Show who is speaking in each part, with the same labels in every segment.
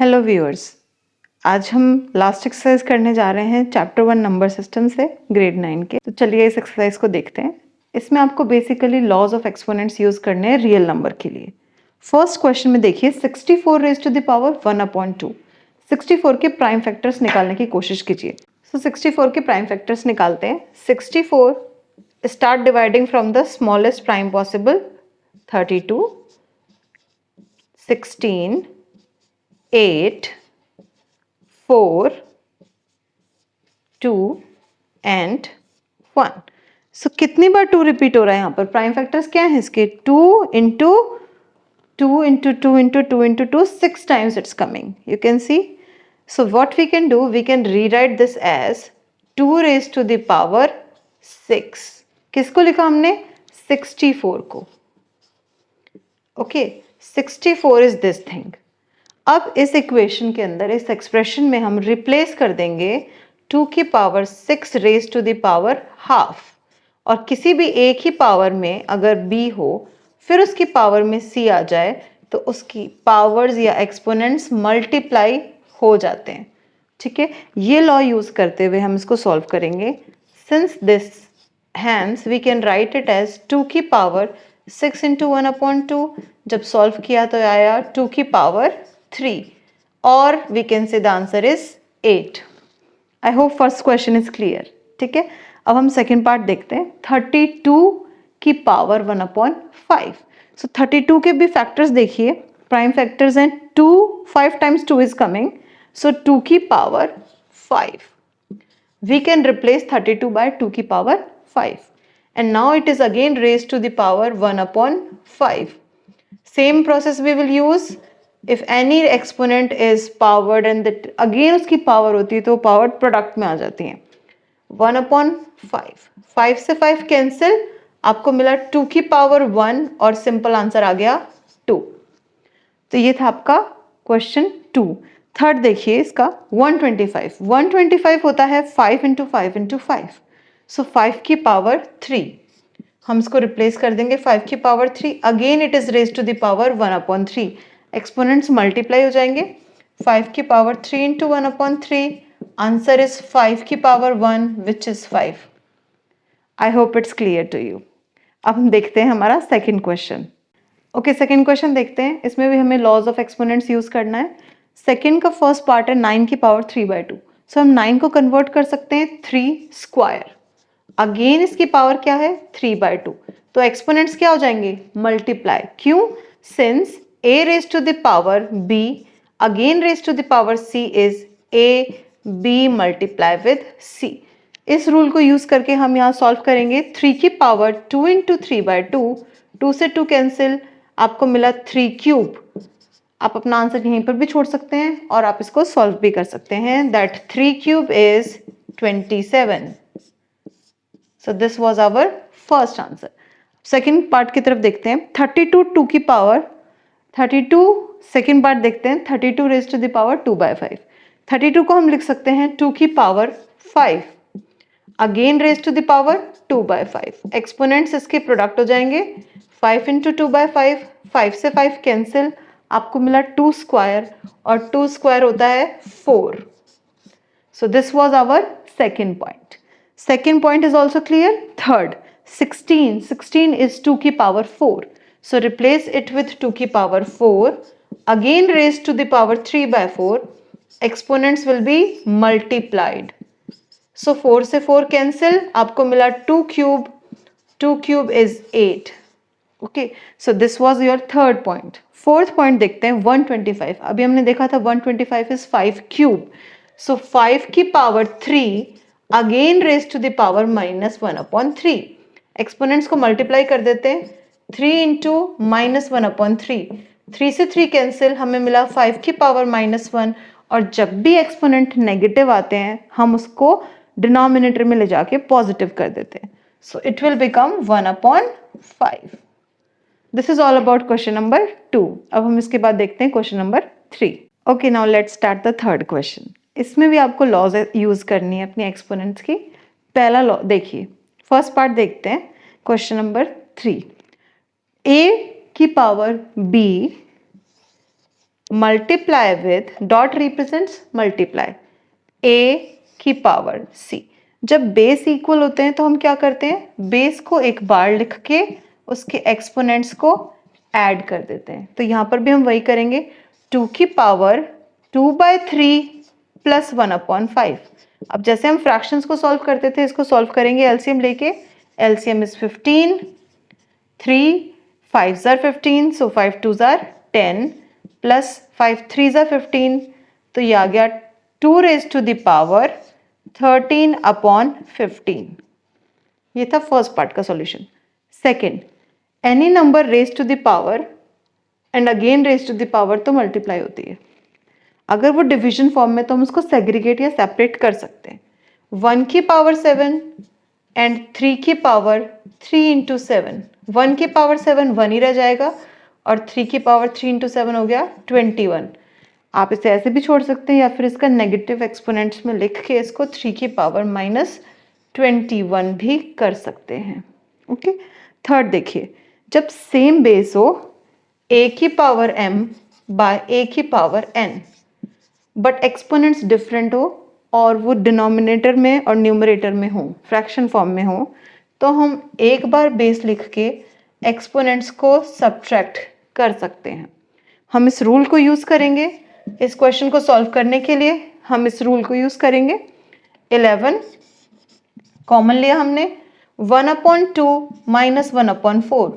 Speaker 1: Hello viewers, आज हम last exercise करने जा रहे हैं चैप्टर 1 नंबर सिस्टम से ग्रेड 9 के। तो चलिए इस एक्सरसाइज को देखते हैं। इसमें आपको basically laws of exponents use करने हैं रियल नंबर के लिए। फर्स्ट क्वेश्चन में देखिए 64 रेज टू द पावर 1/2। 64 के प्राइम फैक्टर्स निकालने की कोशिश कीजिए। सो 64 के प्राइम फैक्टर्स निकालते हैं। 64 start dividing from the smallest prime possible 32, 16, 8, 4, 2 and 1। सो कितनी बार 2 रिपीट हो रहा है यहाँ पर? प्राइम फैक्टर्स क्या है इसके? 2 into 2 into 2 into 2 into 2, 6 times it's coming, you can see. So what we can do, we can rewrite this as 2 raise to the power 6। किसको लिखा हमने? 64 को। Okay, 64 is this thing. अब इस इक्वेशन के अंदर, इस एक्सप्रेशन में हम रिप्लेस कर देंगे 2 की power 6 raise to the power half. और किसी भी एक ही पावर में अगर b हो फिर उसकी पावर में c आ जाए तो उसकी पावर्स या एक्सपोनेंट्स मल्टीप्लाई हो जाते हैं। ठीक है, ये लॉ यूज करते हुए हम इसको सॉल्व करेंगे। Since this hence we can write it as 2 की पावर 6 इंटू 1/2। जब सॉल्व किया तो आया 2 की पावर 3, और we can say the answer is 8. I hope first question is clear. ठीक है, अब हम सेकेंड पार्ट देखते हैं। 32 की पावर 1/5। सो 32 के भी फैक्टर्स देखिए, प्राइम फैक्टर्स हैं 2, 5 टाइम्स 2 इज कमिंग, सो 2 की power 5। We can replace 32 by 2 की power 5 and now it is again raised to the power 1/5. Same process we will use. If any exponent is powered and that again उसकी power होती है तो powered product में आ जाती हैं। 1/5, 5 से 5 cancel, आपको मिला 2 की पावर 1 और सिंपल आंसर आ गया 2। तो ये था आपका क्वेश्चन 2। थर्ड देखिए इसका 125। 125 होता है 5 इंटू 5 इंटू 5, सो 5 की पावर 3। हम इसको रिप्लेस कर देंगे 5 की power 3, again it is raise to the power 1/3। Exponents multiply हो जाएंगे। 5 की पावर 3 इंटू 1/3, आंसर इज 5 की power 1 which is 5। I hope it's clear to you. अब हम देखते हैं हमारा second question. Okay, second question देखते हैं। इसमें भी हमें लॉज ऑफ एक्सपोनेंट्स यूज करना है। सेकेंड का फर्स्ट पार्ट है 9 की पावर 3/2। सो हम 9 को कन्वर्ट कर सकते हैं 3 स्क्वायर। अगेन इसकी पावर क्या है? 3/2। तो एक्सपोनेंट्स क्या हो जाएंगे? मल्टीप्लाई। क्यों? Since a raised to the power b again raised to the power c is a b multiply with c। इस रूल को यूज करके हम यहाँ सॉल्व करेंगे। 3 की पावर 2 इंटू 3/2, 2 से 2 कैंसिल, आपको मिला 3 क्यूब। आप अपना आंसर यहीं पर भी छोड़ सकते हैं और आप इसको सॉल्व भी कर सकते हैं। That 3 cube is 27। So this was our first answer. Second part की तरफ देखते हैं। 32 2 की पावर 32, सेकेंड पार्ट देखते हैं। 32 रेज टू द पावर 2/5। 32 को हम लिख सकते हैं 2 की power 5, again raise to the power 2/5। Exponents इसके प्रोडक्ट हो जाएंगे। 5 इंटू 2/5, 5 से 5 कैंसिल, आपको मिला 2 स्क्वायर और 2 स्क्वायर होता है 4। So this was our second point. Second point is also clear. Third 16 is 2 की पावर 4. So replace it with 2 की power 4, again raised to the power 3/4. Exponents will be multiplied. So 4 से 4 cancel, आपको मिला 2 cube. 2 cube is 8. Okay, so this was your third point. Fourth point देखते हैं 125। अभी हमने देखा था 125 is 5 cube. So 5 की power 3 again raised to the power -1/3. Exponents को multiply कर देते हैं। 3 इंटू -1/3, 3 से 3 कैंसिल, हमें मिला 5 की पावर -1। और जब भी एक्सपोनेंट नेगेटिव आते हैं हम उसको डिनोमिनेटर में ले जाके पॉजिटिव कर देते हैं। So it will become 1/5। This is all about question number 2। अब हम इसके बाद देखते हैं question number 3। Okay, now let's start the third question. इसमें भी आपको लॉज यूज करनी है अपने एक्सपोनेंट्स की। पहला लॉ देखिए, फर्स्ट पार्ट देखते हैं क्वेश्चन नंबर 3। a की power b multiply with, dot represents multiply, a की पावर c। जब बेस इक्वल होते हैं तो हम क्या करते हैं, बेस को एक बार लिख के उसके एक्सपोनेंट्स को ऐड कर देते हैं। तो यहाँ पर भी हम वही करेंगे, 2 की पावर 2/3 प्लस 1/5। अब जैसे हम फ्रैक्शंस को सॉल्व करते थे, इसको सॉल्व करेंगे एलसीएम लेके। LCM is 15, 3 5s are 15, so 5 2s are 10 plus 5 3s are 15, तो ये आ गया 2 raised to the power 13/15। ये था फर्स्ट पार्ट का solution. Second, any number raise to the power and again raise to the power तो multiply होती है। अगर वो डिवीजन फॉर्म में तो हम उसको सेग्रीगेट या सेपरेट कर सकते हैं। 1 की पावर 7 एंड 3 की पावर 3 इंटू 7, 1 की पावर 7 1 ही रह जाएगा और 3 की पावर 3 इंटू 7 हो गया 21। आप इसे ऐसे भी छोड़ सकते हैं या फिर इसका नेगेटिव एक्सपोनेंट्स में लिख के इसको 3 की पावर -21 भी कर सकते हैं। ओके। थर्ड देखिए, जब सेम बेस हो a की पावर m बाय a की power n but exponents different हो और वो डिनोमिनेटर में और न्यूमरेटर में हो, फ्रैक्शन फॉर्म में हो, तो हम एक बार बेस लिख के एक्सपोनेंट्स को सब्ट्रैक्ट कर सकते हैं। हम इस रूल को यूज़ करेंगे इस क्वेश्चन को सॉल्व करने के लिए। हम इस रूल को यूज़ करेंगे। 11 कॉमन लिया हमने, 1/2 माइनस 1/4।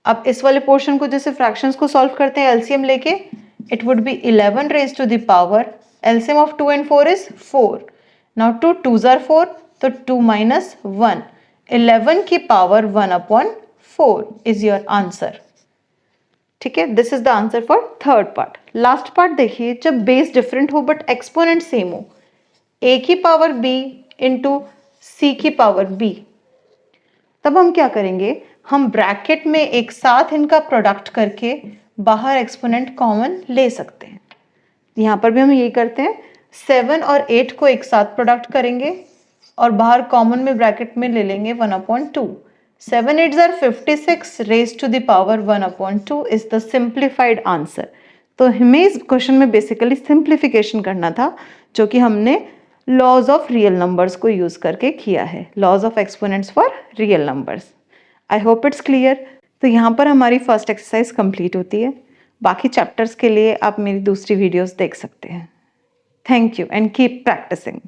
Speaker 1: अब इस वाले पोर्शन को जैसे फ्रैक्शंस को सॉल्व करते हैं एलसीएम लेके, it would be 11 raised to the power, LCM of 2 and 4 is 4. Now 2 2s are 4, तो 2 minus 1, 11 की पावर 1/4 is your answer। ठीक है, this is the answer for third part. Last part देखिए, जब बेस डिफरेंट हो but exponent same हो, a की power b into c की पावर b, तब हम क्या करेंगे, हम ब्रैकेट में एक साथ इनका प्रोडक्ट करके बाहर एक्सपोनेंट कॉमन ले सकते हैं। यहाँ पर भी हम यही करते हैं, 7 और 8 को एक साथ प्रोडक्ट करेंगे और बाहर कॉमन में ब्रैकेट में ले लेंगे 1/2। 7 8s are 56 raised to the power 1/2 is the simplified answer। तो हमें इस क्वेश्चन में बेसिकली सिंप्लीफिकेशन करना था, जो कि हमने लॉज ऑफ रियल नंबर्स को यूज करके किया है, laws of exponents for real numbers. I hope it's clear. तो यहाँ पर हमारी फर्स्ट एक्सरसाइज कंप्लीट होती है। बाकी चैप्टर्स के लिए आप मेरी दूसरी वीडियोस देख सकते हैं। Thank you and keep practising.